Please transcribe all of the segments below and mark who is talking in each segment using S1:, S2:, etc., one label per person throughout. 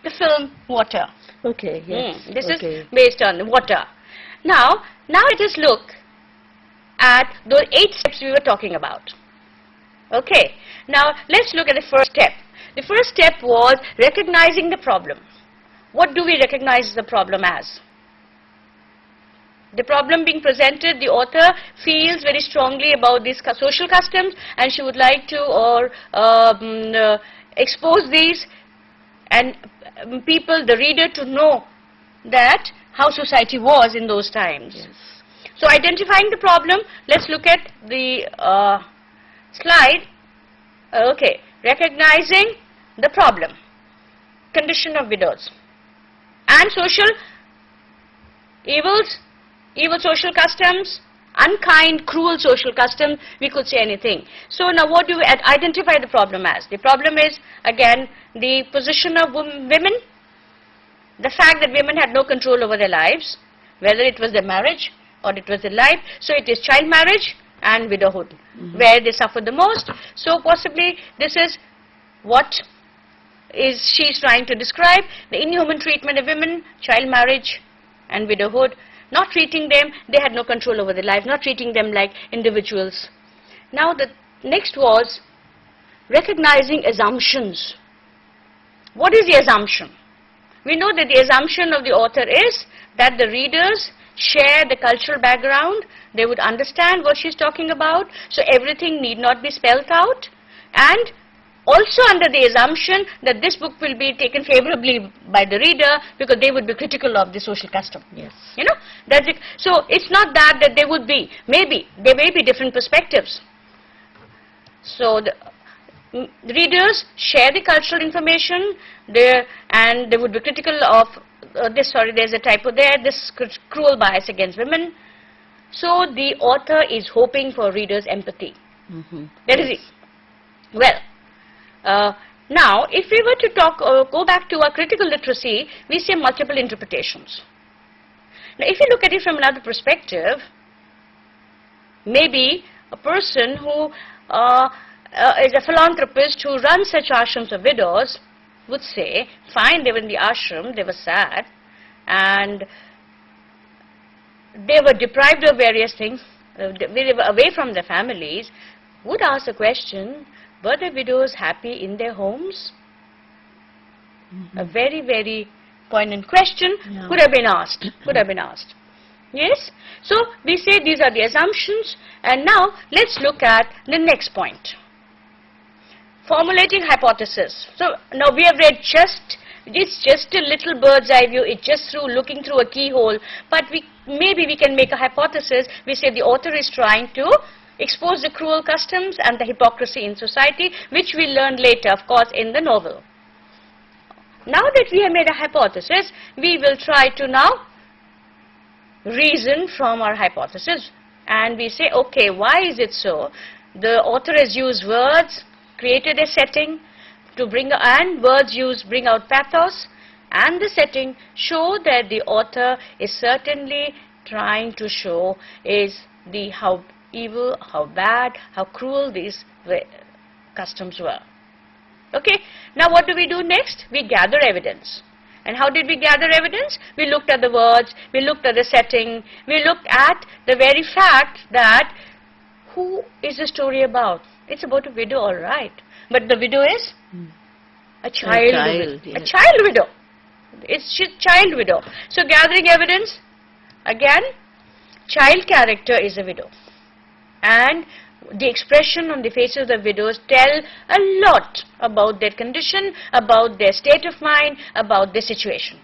S1: the film Water.
S2: Okay, yes.
S1: This is based on water. Now let us look at the 8 steps we were talking about. Okay, now let's look at the first step. The first step was recognizing the problem. What do we recognize the problem as? The problem being presented, the author feels very strongly about these social customs and she would like to expose these and the reader to know that how society was in those times.
S2: Yes.
S1: So identifying the problem, let's look at the slide. Okay, recognizing the problem, condition of widows and social evils, evil social customs, unkind, cruel social customs, we could say anything. So now what do we identify the problem as? The problem is again the position of women, the fact that women had no control over their lives, whether it was their marriage or it was their life. So it is child marriage and widowhood where they suffer the most. So possibly this is what she's trying to describe, the inhuman treatment of women, child marriage and widowhood. Not treating them, they had no control over their life, not treating them like individuals. Now the next was recognizing assumptions. What is the assumption? We know that the assumption of the author is that the readers share the cultural background, they would understand what she's talking about, so everything need not be spelled out, and also under the assumption that this book will be taken favorably by the reader because they would be critical of the social custom.
S2: Yes.
S1: You know, that's it. So it's not that there would be, there may be different perspectives. So the readers share the cultural information and they would be critical of there's a typo there, this cruel bias against women. So the author is hoping for readers' empathy. That is it. Well, now, if we were to go back to our critical literacy, we see multiple interpretations. Now, if you look at it from another perspective, maybe a person who is a philanthropist who runs such ashrams of widows would say, fine, they were in the ashram, they were sad, and they were deprived of various things, they were away from their families, would ask the question, were the widows happy in their homes? A very, very poignant question could have been asked. Yes? So we say these are the assumptions, and now let's look at the next point. Formulating hypotheses. So now we have read it's just a little bird's eye view, it's just looking through a keyhole, but maybe we can make a hypothesis. We say the author is trying to expose the cruel customs and the hypocrisy in society, which we learn later, of course, in the novel. Now that we have made a hypothesis, we will try to now reason from our hypothesis, and we say, okay, why is it so? The author has used words, created a setting to bring out pathos, and the setting show that the author is certainly trying to show is how evil, how bad, how cruel these customs were. Okay, now what do we do next? We gather evidence. And how did we gather evidence? We looked at the words, we looked at the setting, we looked at the very fact that who is the story about? It's about a widow, all right. But the widow is a child widow.
S2: Yes.
S1: A child widow. It's a child widow. So gathering evidence, again, child character is a widow. And the expression on the faces of widows tell a lot about their condition, about their state of mind, about their situation.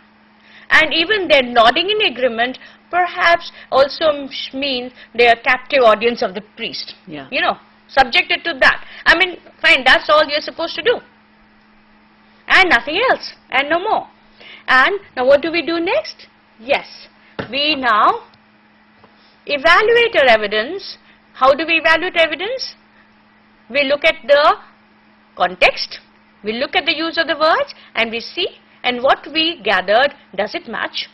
S1: And even their nodding in agreement perhaps also means they are captive audience of the priest.
S2: Yeah.
S1: You know, subjected to that. I mean, fine, that's all you're supposed to do. And nothing else, and no more. And now what do we do next? Yes, we now evaluate our evidence. How do we evaluate evidence? We look at the context, we look at the use of the words, and we see, and what we gathered, does it match?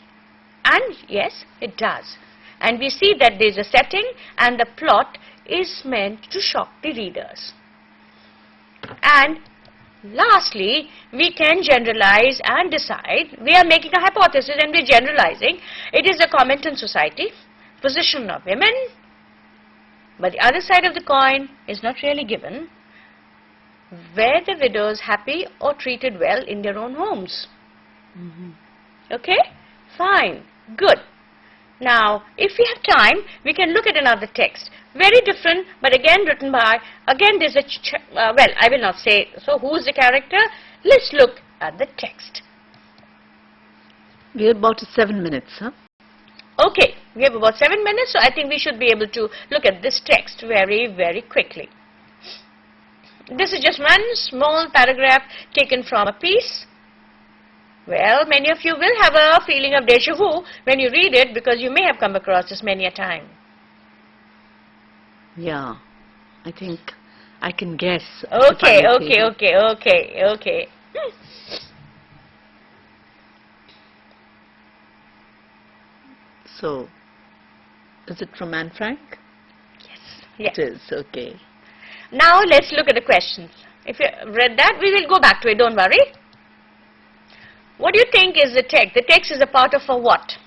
S1: And yes, it does. And we see that there is a setting and the plot is meant to shock the readers. And lastly, we can generalize and decide. We are making a hypothesis and we are generalizing. It is a comment on society, position of women, but the other side of the coin is not really given. Were the widows happy or treated well in their own homes? Okay? Fine. Good. Now, if we have time, we can look at another text. Very different, but again written by, again there's a, well, I will not say, so who's the character? Let's look at the text.
S2: We have about 7 minutes, huh?
S1: Okay, we have about 7 minutes, so I think we should be able to look at this text very, very quickly. This is just one small paragraph taken from a piece. Well, many of you will have a feeling of déjà vu when you read it because you may have come across this many a time.
S2: Yeah, I think I can guess.
S1: Okay.
S2: So, is it from Anne Frank?
S1: Yes.
S2: It is, okay.
S1: Now let's look at the questions. If you read that, we will go back to it, don't worry. What do you think is the text? The text is a part of a what?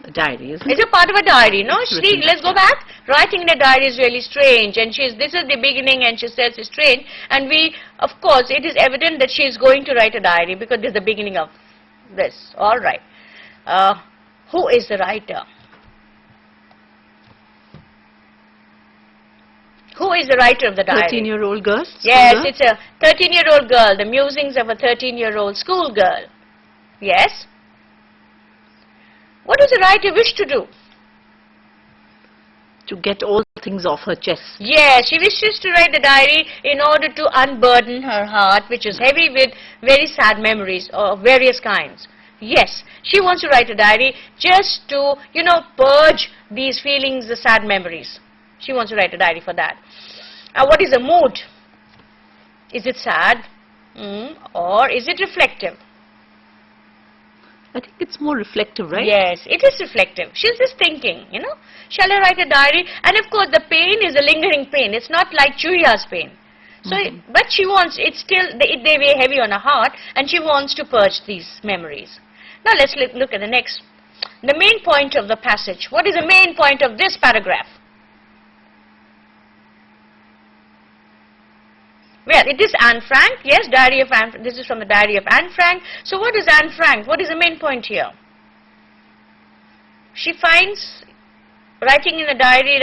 S2: A diary, isn't
S1: It's
S2: it?
S1: a part of a diary, no?
S2: Written
S1: Let's go back. Writing in a diary is really strange, and this is the beginning, and she says it's strange. And we, of course, it is evident that she is going to write a diary because this is the beginning of this. All right. Who is the writer? Who is the writer of the diary?
S2: 13-year-old girl?
S1: Yes, it's a 13-year-old girl, the musings of a 13-year-old schoolgirl. Yes? What does the writer wish to do?
S2: To get all things off her chest.
S1: Yes, she wishes to write the diary in order to unburden her heart, which is heavy with very sad memories of various kinds. Yes, she wants to write a diary just to, purge these feelings, the sad memories. She wants to write a diary for that. What is the mood? Is it sad? Or is it reflective?
S2: I think it's more reflective, right?
S1: Yes, it is reflective. She's just thinking, shall I write a diary? And of course the pain is a lingering pain. It's not like Chuya's pain. So, but she wants, it's still, they weigh heavy on her heart, and she wants to purge these memories. Now let's look at the next. The main point of the passage. What is the main point of this paragraph? Well, it is Anne Frank. Yes, Diary of Anne. This is from the Diary of Anne Frank. So what is Anne Frank? What is the main point here? She finds writing a diary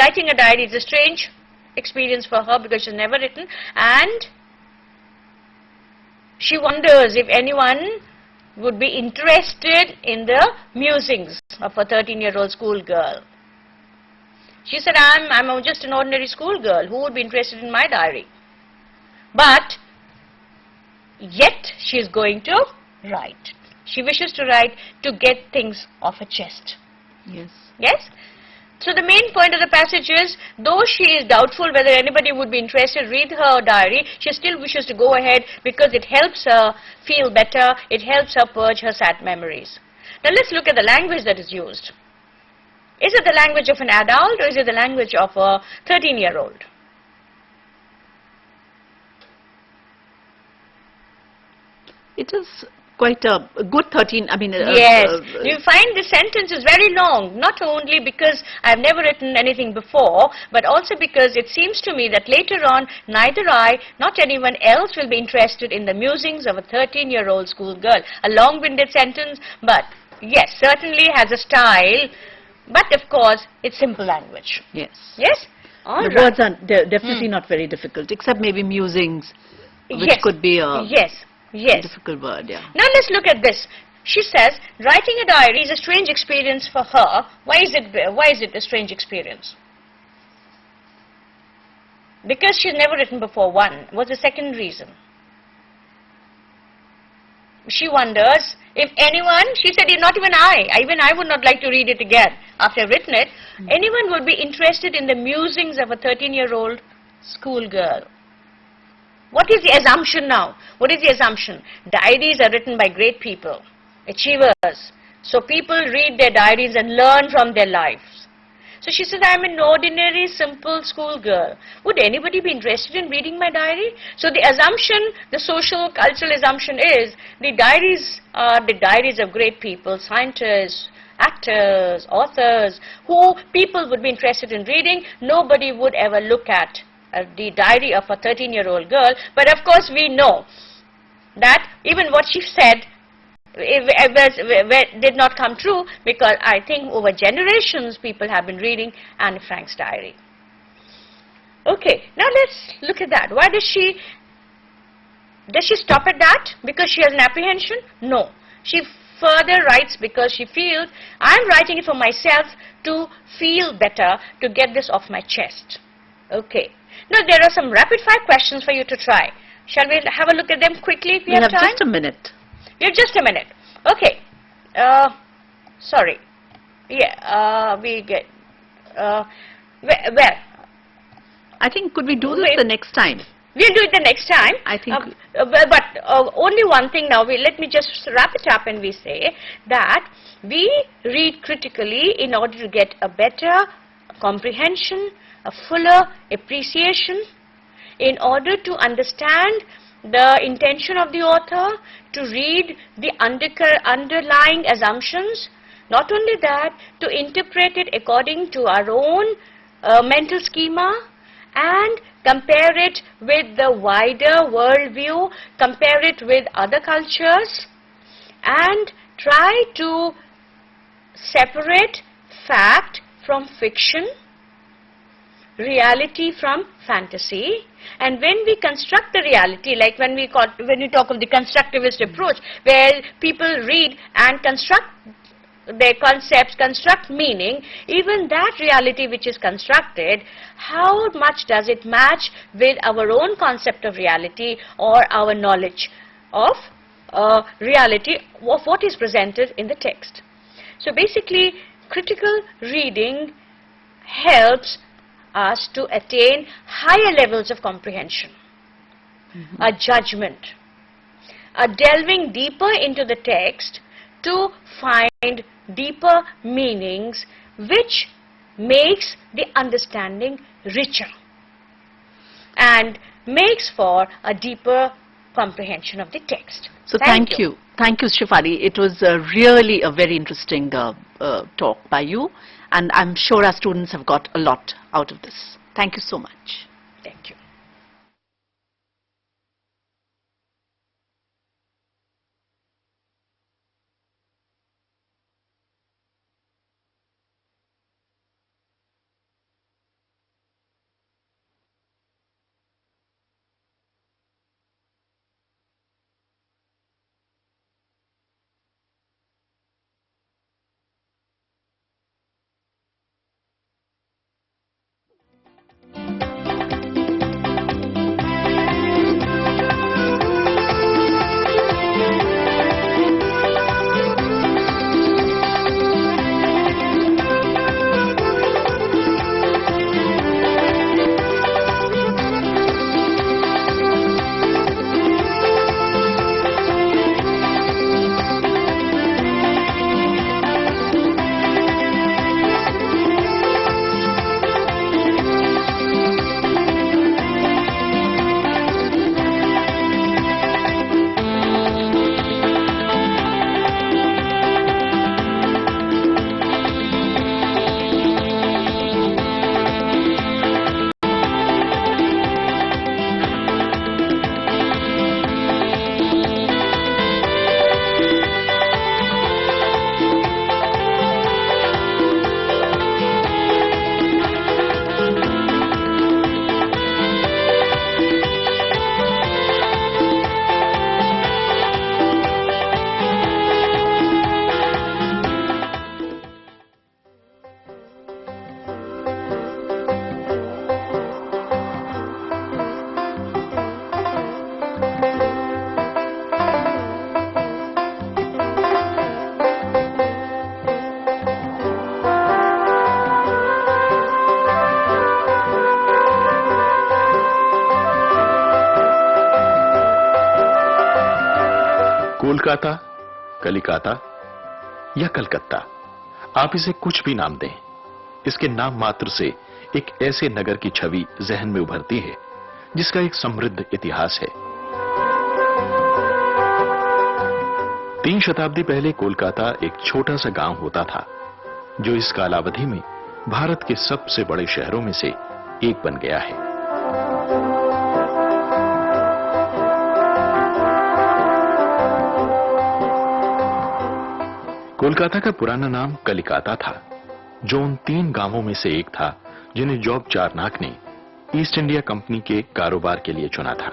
S1: is a strange experience for her because she's never written, and she wonders if anyone would be interested in the musings of a 13-year-old schoolgirl. She said, I'm just an ordinary schoolgirl. Who would be interested in my diary? But yet she is going to write. She wishes to write to get things off her chest.
S2: Yes.
S1: Yes? So the main point of the passage is, though she is doubtful whether anybody would be interested, read her diary, she still wishes to go ahead because it helps her feel better, it helps her purge her sad memories. Now let's look at the language that is used. Is it the language of an adult or is it the language of a 13-year-old?
S2: It is quite a good 13,
S1: yes, you find the sentence is very long, not only because I have never written anything before, but also because it seems to me that later on, neither I, not anyone else will be interested in the musings of a 13-year-old schoolgirl. A long-winded sentence, but yes, certainly has a style, but of course, it's simple language.
S2: Yes.
S1: Yes? All
S2: the
S1: right.
S2: words are definitely not very difficult, except maybe musings, which
S1: yes.
S2: could be a
S1: Yes.
S2: difficult word, yeah.
S1: Now let's look at this. She says, writing a diary is a strange experience for her. Why is it a strange experience? Because she's never written before, one. What's the second reason? She wonders if anyone, she said, not even I would not like to read it again after I've written it. Anyone would be interested in the musings of a 13-year-old schoolgirl. What is the assumption now? What is the assumption? Diaries are written by great people, achievers. So people read their diaries and learn from their lives. So she says, I'm an ordinary, simple school girl. Would anybody be interested in reading my diary? So the assumption, the social, cultural assumption is the diaries are the diaries of great people, scientists, actors, authors, who people would be interested in reading. Nobody would ever look at the diary of a 13-year-old girl. But of course we know that even what she said did not come true, because I think over generations people have been reading Anne Frank's diary. Okay, now let's look at that. Why does she stop at that? Because she has an apprehension? No. She further writes because she feels, I'm writing it for myself to feel better, to get this off my chest. Okay. Now there are some rapid fire questions for you to try. Shall we have a look at them quickly if we have time?
S2: Just a minute.
S1: We have just a minute. Okay. Sorry. Yeah, we get, where?
S2: I think, could we do this the next time?
S1: We'll do it the next time.
S2: I think.
S1: But only one thing now. Let me just wrap it up and we say that we read critically in order to get a better comprehension, a fuller appreciation, in order to understand the intention of the author, to read the underlying assumptions. Not only that, to interpret it according to our own mental schema and compare it with the wider worldview, compare it with other cultures, and try to separate fact from fiction, reality from fantasy. And when we construct the reality, like when we talk of the constructivist approach, where people read and construct their concepts, construct meaning, even that reality which is constructed, how much does it match with our own concept of reality or our knowledge of reality of what is presented in the text. So basically, critical reading helps us to attain higher levels of comprehension, a judgment, a delving deeper into the text to find deeper meanings, which makes the understanding richer and makes for a deeper comprehension of the text.
S2: So thank you. Thank you, Shefali. It was really a very interesting talk by you, and I'm sure our students have got a lot out of this. Thank you so much.
S1: Thank you.
S3: Kolkata, Kalikata या कलकत्ता, आप इसे कुछ भी नाम दें, इसके नाम मात्र से एक ऐसे नगर की छवि जहन में उभरती है जिसका एक समृद्ध इतिहास है। 3 शताब्दी पहले कोलकाता एक छोटा सा गांव होता था, जो इस कालावधि में भारत के सबसे बड़े शहरों में से एक बन गया है। कोलकाता का पुराना नाम कलिकाता था, जो उन 3 गांवों में से एक था जिन्हें जॉब चारनाक ने ईस्ट इंडिया कंपनी के कारोबार के लिए चुना था।